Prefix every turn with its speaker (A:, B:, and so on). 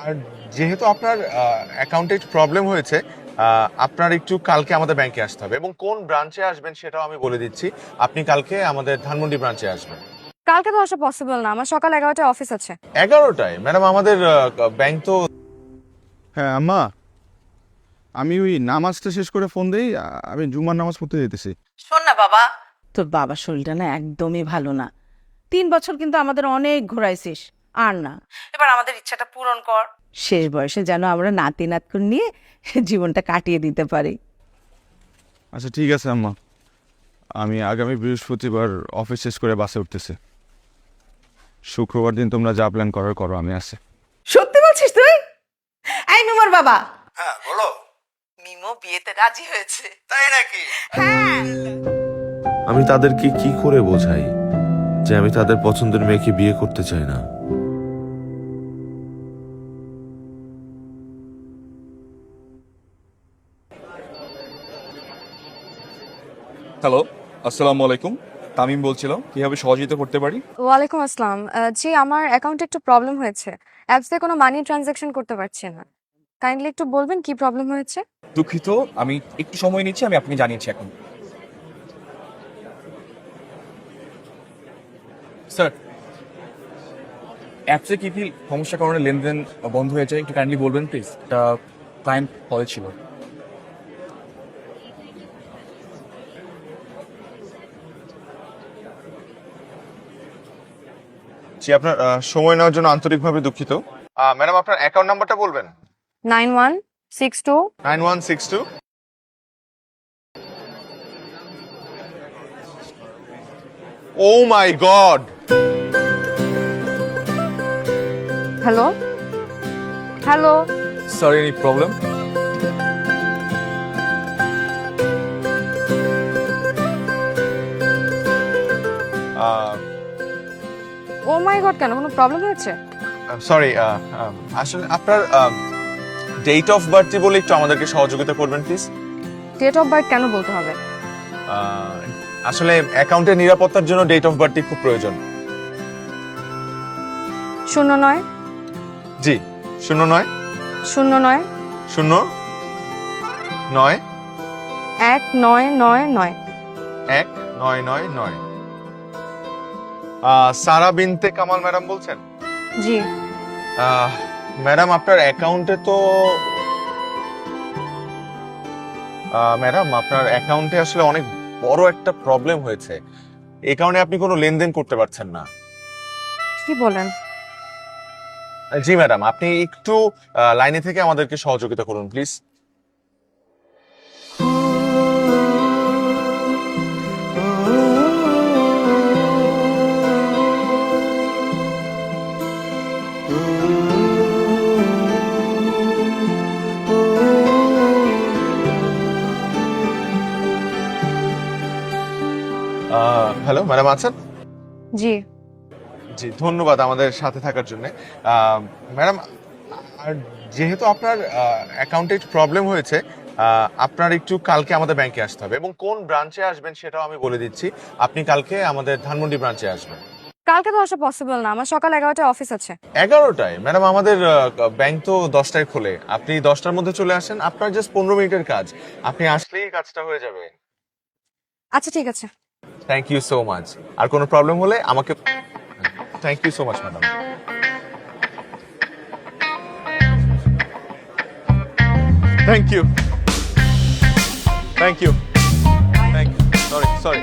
A: আর যেহেতু আপনার অ্যাকাউন্টে একটু প্রবলেম হয়েছে, আপনার একটু কালকে আমাদের ব্যাংকে আসতে হবে এবং কোন ব্রাঞ্চে আসবেন সেটাও আমি বলে দিচ্ছি। আপনি কালকে আমাদের ধানমন্ডি ব্রাঞ্চে আসবেন।
B: কালকে তো আসা পসিবল না, আমার সকাল 11টায় অফিস আছে।
A: 11টায়? ম্যাডাম আমাদের ব্যাংক তো।
C: হ্যাঁ আম্মা, আমি ওই নামাজটা শেষ করে ফোন দেই। আমি জুমার নামাজ পড়তে যেতেছি।
D: শোন না বাবা, তোর বাবার শরীরটা না একদমই ভালো না। 3 বছর কিন্তু আমাদের অনেক ঘোরাইছিস, আর না, এবার আমাদের ইচ্ছাটা পূরণ কর। শেষ বয়সে যেন আমরা নাতি নাতকুন নিয়ে জীবনটা কাটিয়ে দিতে পারি।
C: আচ্ছা ঠিক আছে আম্মা, আমি আগামী বৃহস্পতিবার অফিস শেষ করে বাসে উঠতেছি। শুক্রবার দিন তোমরা যা প্ল্যান করার করো, আমি আছি।
D: সত্যি বলছিস তুই? এই মিমোর বাবা।
E: হ্যাঁ বলো।
D: মিমো বিয়েতে রাজি হয়েছে।
E: তাই নাকি?
D: হ্যাঁ।
F: আমি তাদেরকে কি করে বোঝাই যে আমি তাদের পছন্দের মেয়েকে বিয়ে করতে চাই না?
G: হ্যালো, আসসালামু আলাইকুম। তামিম বলছিলাম, কিভাবে সহযোগিতা করতে পারি?
B: ওয়ালাইকুম আসসালাম। জি, আমার অ্যাকাউন্টে একটু প্রবলেম হয়েছে, অ্যাপসে কোনো মানি ট্রানজাকশন করতে পারছি না। কাইন্ডলি একটু বলবেন কি প্রবলেম হয়েছে?
G: দুঃখিত, আমি একটু সময় নিচ্ছি, আমি আপনাকে জানিয়েছি এখন। স্যার, অ্যাপসে কি কি সমস্যার কারণে লেনদেন বন্ধ হয়েছে একটু কাইন্ডলি বলবেন প্লিজ। এটা ক্লায়েন্ট কলে ছিল।
A: জি, আপনার সময় নেওয়ার জন্য আন্তরিকভাবে দুঃখিত। ম্যাডাম আপনার অ্যাকাউন্ট নাম্বারটা বলবেন।
B: 9162
A: 9162। Oh my God!
B: Hello hello.
G: Sorry, any problem?
B: Oh my God, কেন কোনো প্রবলেম হয়েছে?
A: সরি, আসলে আপনার ডেট অফ বার্থ বলে একটু আমাদেরকে সহযোগিতা করবেন প্লিজ।
B: ডেট অফ বার্থ কেন বলতে হবে?
A: আসলে অ্যাকাউন্টের নিরাপত্তার জন্য ডেট অফ বার্থ খুব প্রয়োজন।
B: 09
A: জি, 09
B: 09
A: 09
B: 1999।
A: 1999। সারা বিনতে কামাল ম্যাডাম বলছেন?
B: জি।
A: ম্যাডাম আপনার অ্যাকাউন্টে তো ম্যাডাম আপনার অ্যাকাউন্টে আসলে অনেক বড় একটা প্রবলেম হয়েছে, এই কারণে আপনি কোনো লেনদেন করতে পারছেন না।
B: কি বলেন?
A: জি ম্যাডাম, আপনি একটু লাইনে থেকে আমাদেরকে সহযোগিতা করুন প্লিজ। হ্যালো ম্যাডাম, আছেন?
B: জি।
A: জি, ধন্যবাদ আমাদের সাথে থাকার জন্য। ম্যাডাম, আর যেহেতু আপনার অ্যাকাউন্টে একটু প্রবলেম হয়েছে, আপনার একটু কালকে আমাদের ব্যাংকে আসতে হবে এবং কোন ব্রাঞ্চে আসবেন সেটাও আমি বলে দিচ্ছি। আপনি কালকে আমাদের ধানমন্ডি ব্রাঞ্চে আসবেন।
B: কালকে তো আসা পসিবল না, আমার সকাল 11টায় অফিস আছে।
A: 11টায়? ম্যাডাম আমাদের ব্যাংক তো 10টায় খোলে, আপনি 10টার মধ্যে চলে আসেন। আপনার জাস্ট 15 মিনিটের কাজ, আপনি আসলেই কাজটা হয়ে যাবে।
B: আচ্ছা ঠিক আছে।
A: Thank you so much. আর কোনো প্রবলেম হলে আমাকে। Thank you so much madam. Thank you, thank you, thank you. Sorry sorry.